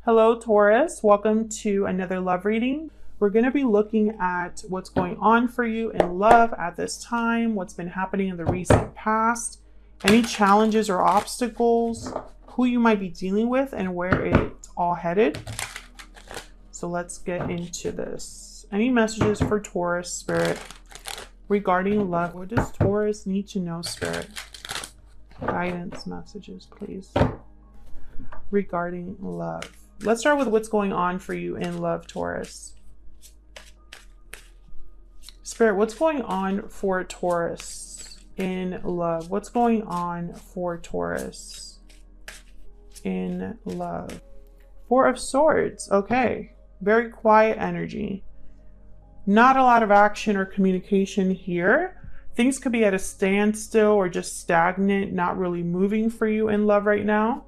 Hello, Taurus. Welcome to another love reading. We're going to be looking at what's going on for you in love at this time, what's been happening in the recent past, any challenges or obstacles, who you might be dealing with, and where it's all headed. So let's get into this. Any messages for Taurus, Spirit, regarding love? What does Taurus need to know, Spirit? Guidance messages, please, regarding love. Let's start with what's going on for you in love, Taurus. Spirit, what's going on for Taurus in love? What's going on for Taurus in love? Four of Swords. Okay. Very quiet energy. Not a lot of action or communication here. Things could be at a standstill or just stagnant, not really moving for you in love right now.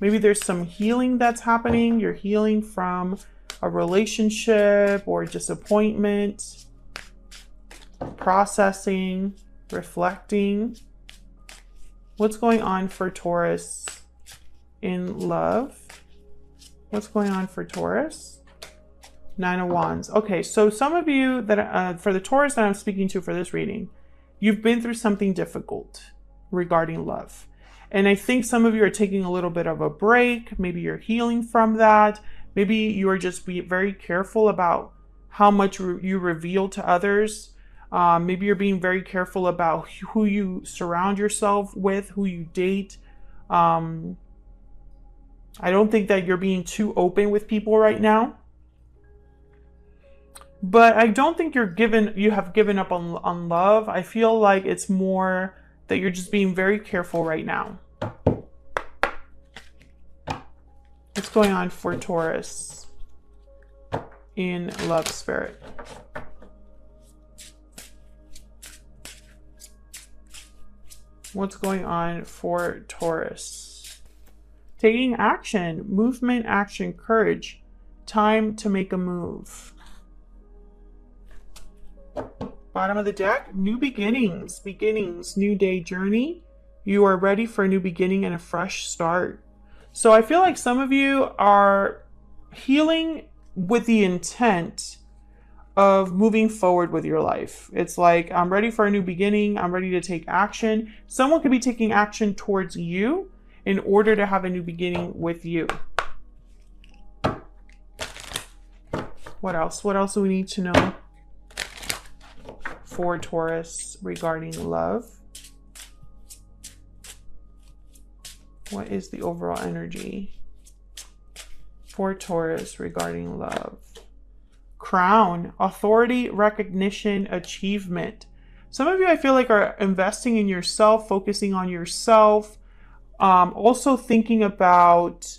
Maybe there's some healing that's happening. You're healing from a relationship or disappointment, processing, reflecting. What's going on for Taurus in love? What's going on for Taurus? Nine of Wands. Okay, so some of you that for the Taurus that I'm speaking to for this reading, you've been through something difficult regarding love. And I think some of you are taking a little bit of a break. Maybe you're healing from that. Maybe you are just being very careful about how much you reveal to others. Maybe you're being very careful about who you surround yourself with, who you date. I don't think that you're being too open with people right now. But I don't think you have given up on love. I feel like it's more that you're just being very careful right now. What's going on for Taurus in love, Spirit? What's going on for Taurus? Taking action, movement, action, courage. Time to make a move. Bottom of the deck, new beginnings, new day journey. You are ready for a new beginning and a fresh start. So I feel like some of you are healing with the intent of moving forward with your life. It's like, I'm ready for a new beginning. I'm ready to take action. Someone could be taking action towards you in order to have a new beginning with you. What else? What else do we need to know for Taurus regarding love? What is the overall energy for Taurus regarding love? Crown, authority, recognition, achievement. Some of you, I feel like, are investing in yourself, focusing on yourself, also thinking about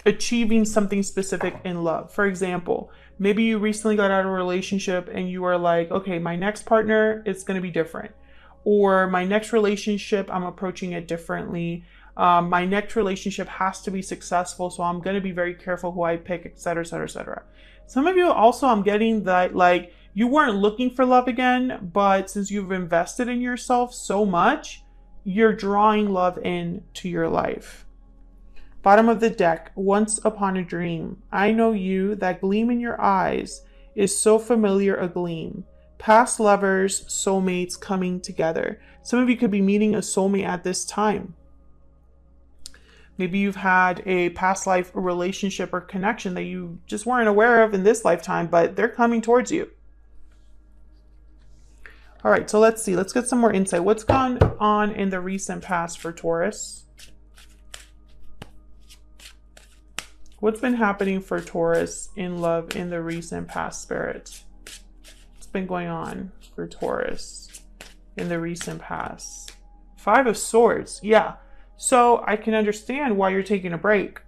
achieving something specific in love. For example, maybe you recently got out of a relationship and you are like, okay, my next partner is going to be different. Or my next relationship, I'm approaching it differently. My next relationship has to be successful, so I'm going to be very careful who I pick, etc., etc., etc. Some of you also, I'm getting that, like, you weren't looking for love again, but since you've invested in yourself so much, you're drawing love into your life. Bottom of the deck, once upon a dream. I know you, that gleam in your eyes is so familiar a gleam. Past lovers, soulmates coming together. Some of you could be meeting a soulmate at this time. Maybe you've had a past life relationship or connection that you just weren't aware of in this lifetime, but they're coming towards you. All right, so let's see. Let's get some more insight. What's gone on in the recent past for Taurus? What's been happening for Taurus in love in the recent past, Spirit? What's been going on for Taurus in the recent past? Five of Swords. Yeah. So I can understand why you're taking a break.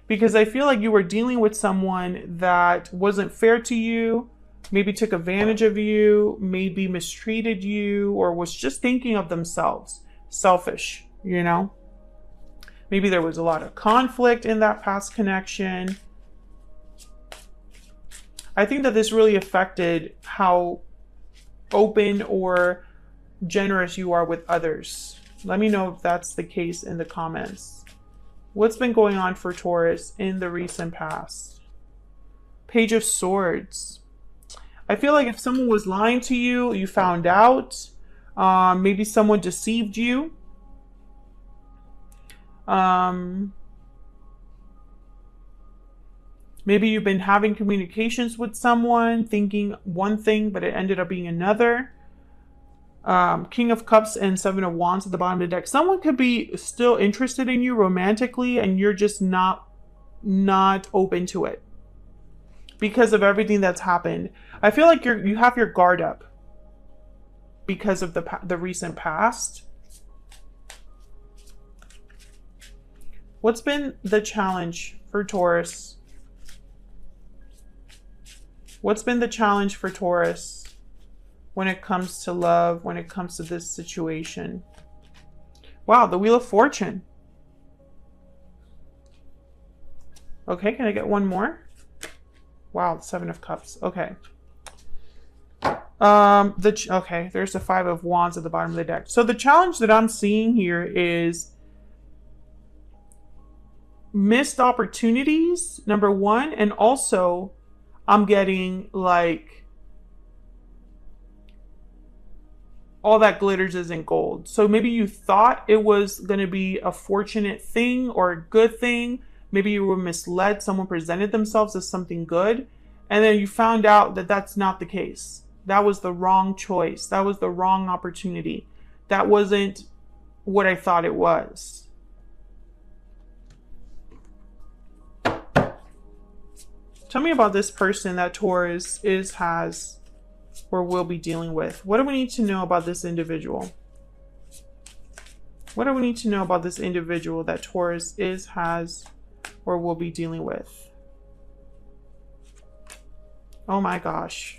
Because I feel like you were dealing with someone that wasn't fair to you, maybe took advantage of you, maybe mistreated you, or was just thinking of themselves. Selfish, you know? Maybe there was a lot of conflict in that past connection. I think that this really affected how open or generous you are with others. Let me know if that's the case in the comments. What's been going on for Taurus in the recent past? Page of Swords. I feel like if someone was lying to you, you found out. Maybe someone deceived you. Maybe you've been having communications with someone, thinking one thing, but it ended up being another. King of Cups and Seven of Wands at the bottom of the deck. Someone could be still interested in you romantically, and you're just not open to it because of everything that's happened. I feel like you have your guard up because of the recent past. What's been the challenge for Taurus? What's been the challenge for Taurus when it comes to love, when it comes to this situation? Wow, the Wheel of Fortune. Okay, can I get one more? Wow, the Seven of Cups. Okay. Okay, there's the Five of Wands at the bottom of the deck. So the challenge that I'm seeing here is missed opportunities, number one, and also I'm getting like all that glitters isn't gold. So maybe you thought it was going to be a fortunate thing or a good thing. Maybe you were misled. Someone presented themselves as something good, and then you found out that that's not the case. That was the wrong choice. That was the wrong opportunity. That wasn't what I thought it was. Tell me about this person that Taurus has, or will be dealing with. What do we need to know about this individual? What do we need to know about this individual that Taurus has, or will be dealing with? Oh my gosh.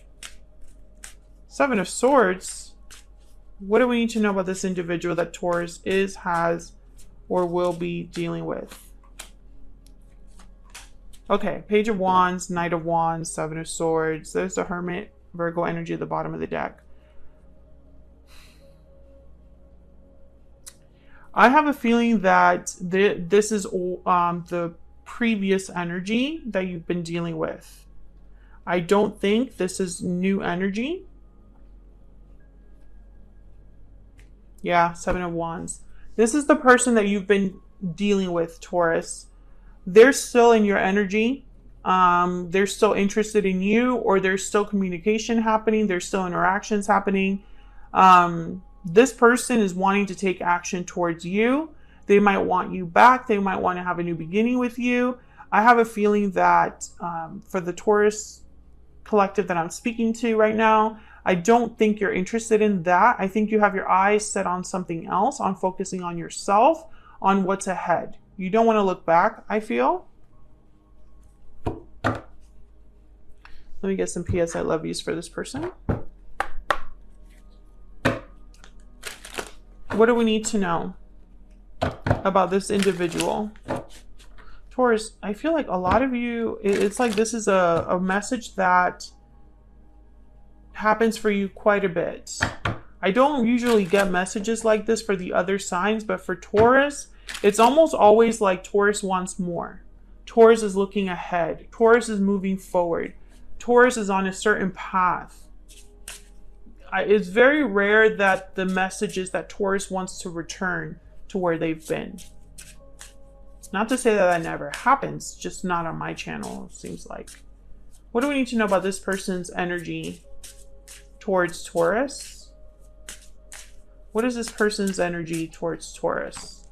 Seven of Swords. What do we need to know about this individual that Taurus has, or will be dealing with? Okay, Page of Wands, Knight of Wands, Seven of Swords. There's the Hermit, Virgo energy at the bottom of the deck. I have a feeling that this is the previous energy that you've been dealing with. I don't think this is new energy. Yeah, Seven of Wands. This is the person that you've been dealing with, Taurus. They're still in your energy. They're still interested in you, or there's still communication happening. There's still interactions happening. This person is wanting to take action towards you. They might want you back. They might want to have a new beginning with you. I have a feeling that for the Taurus collective that I'm speaking to right now, I don't think you're interested in that. I think you have your eyes set on something else, on focusing on yourself, on what's ahead. You don't want to look back, I feel. Let me get some PS I love yous for this person. What do we need to know about this individual? Taurus, I feel like a lot of you, it's like this is a message that happens for you quite a bit. I don't usually get messages like this for the other signs, but for Taurus, it's almost always like Taurus wants more. Taurus is looking ahead. Taurus is moving forward. Taurus is on a certain path. It's very rare that the message is that Taurus wants to return to where they've been. Not to say that that never happens, just not on my channel, it seems like. What do we need to know about this person's energy towards Taurus? What is this person's energy towards Taurus?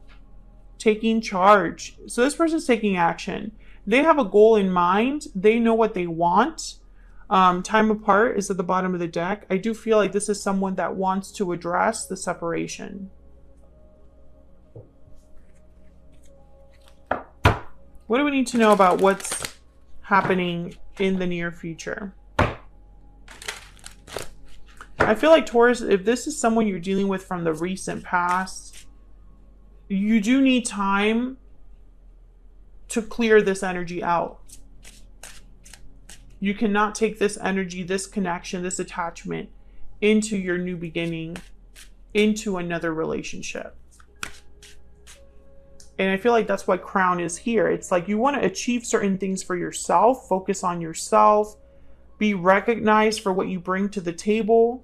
Taking charge. So this person's taking action. They have a goal in mind. They know what they want. Time apart is at the bottom of the deck. I do feel like this is someone that wants to address the separation. What do we need to know about what's happening in the near future? I feel like Taurus, if this is someone you're dealing with from the recent past, you do need time to clear this energy out. You cannot take this energy, this connection, this attachment into your new beginning, into another relationship. And I feel like that's what crown is here. It's like you want to achieve certain things for yourself, focus on yourself, be recognized for what you bring to the table.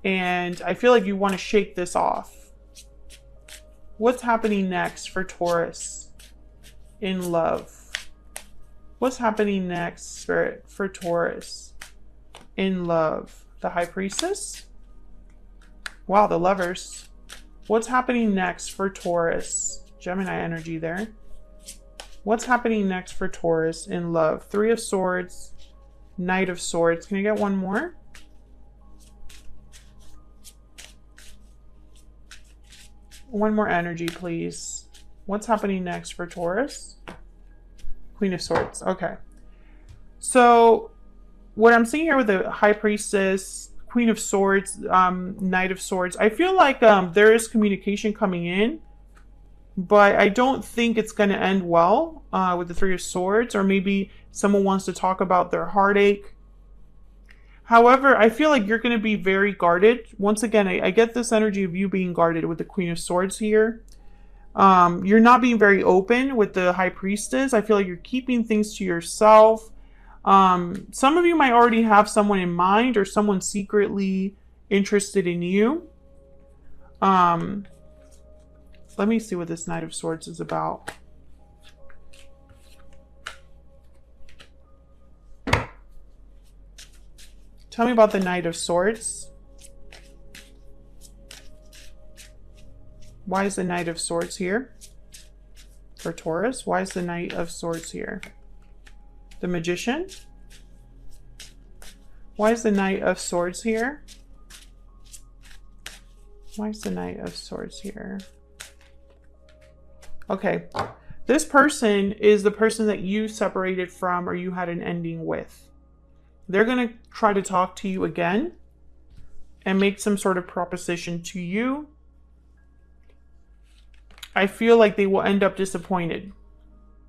And I feel like you want to shake this off. What's happening next for Taurus in love? What's happening next, Spirit, for Taurus in love? The High Priestess? Wow, the Lovers. What's happening next for Taurus? Gemini energy there. What's happening next for Taurus in love? Three of Swords, Knight of Swords. Can I get one more? One more energy, please. What's happening next for Taurus? Queen of Swords. Okay. So what I'm seeing here with the High Priestess, Queen of Swords, Knight of Swords, I feel like there is communication coming in, but I don't think it's going to end well with the Three of Swords, or maybe someone wants to talk about their heartache. However, I feel like you're going to be very guarded. Once again, I get this energy of you being guarded with the Queen of Swords here. You're not being very open with the High Priestess. I feel like you're keeping things to yourself. Some of you might already have someone in mind, or someone secretly interested in you. Let me see what this Knight of Swords is about. Tell me about the Knight of Swords. Why is the Knight of Swords here for Taurus? Why is the Knight of Swords here? The Magician. Why is the Knight of Swords here? Why is the Knight of Swords here? Okay. This person is the person that you separated from, or you had an ending with. They're going to try to talk to you again and make some sort of proposition to you. I feel like they will end up disappointed.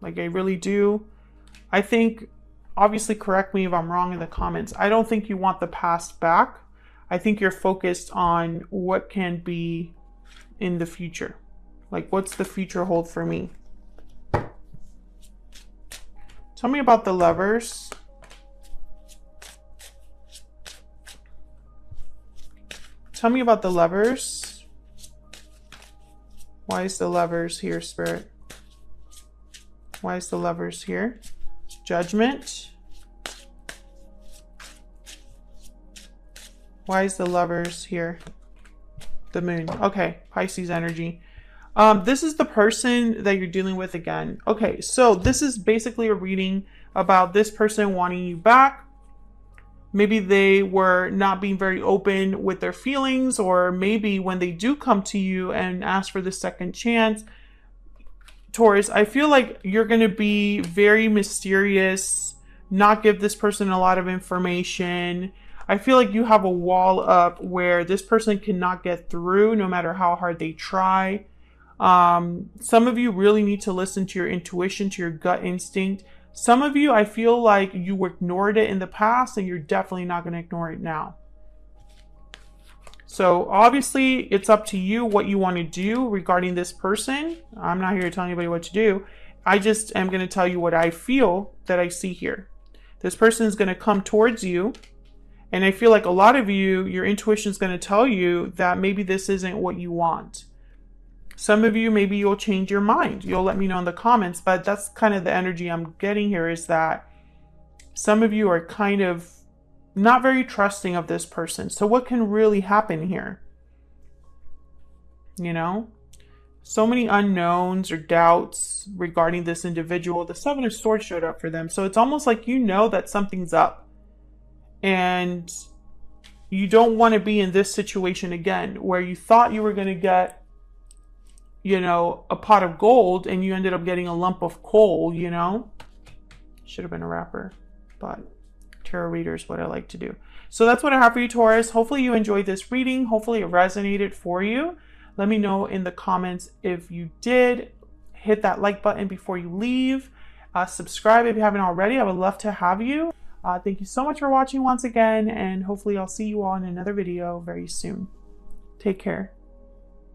Like, I really do. I think, obviously correct me if I'm wrong in the comments, I don't think you want the past back. I think you're focused on what can be in the future. Like, what's the future hold for me? Tell me about the Lovers. Tell me about the Lovers. Why is the Lovers here, Spirit? Why is the Lovers here? Judgment. Why is the Lovers here? The Moon. Okay, Pisces energy. This is the person that you're dealing with again. Okay, so this is basically a reading about this person wanting you back. Maybe they were not being very open with their feelings, or maybe when they do come to you and ask for the second chance, Taurus, I feel like you're going to be very mysterious, not give this person a lot of information. I feel like you have a wall up where this person cannot get through no matter how hard they try. Some of you really need to listen to your intuition, to your gut instinct. Some of you, I feel like you ignored it in the past, and you're definitely not going to ignore it now. So obviously it's up to you what you want to do regarding this person. I'm not here to tell anybody what to do. I just am going to tell you what I feel that I see here. This person is going to come towards you. And I feel like a lot of you, your intuition is going to tell you that maybe this isn't what you want. Some of you, maybe you'll change your mind. You'll let me know in the comments, but that's kind of the energy I'm getting here, is that some of you are kind of not very trusting of this person. So what can really happen here? You know, so many unknowns or doubts regarding this individual. The Seven of Swords showed up for them. So it's almost like you know that something's up, and you don't want to be in this situation again, where you thought you were going to get, you know, a pot of gold and you ended up getting a lump of coal, you know? Should have been a rapper, but tarot reader is what I like to do. So that's what I have for you, Taurus. Hopefully you enjoyed this reading. Hopefully it resonated for you. Let me know in the comments if you did. Hit that like button before you leave. Subscribe if you haven't already. I would love to have you. Thank you so much for watching once again, and hopefully I'll see you all in another video very soon. Take care.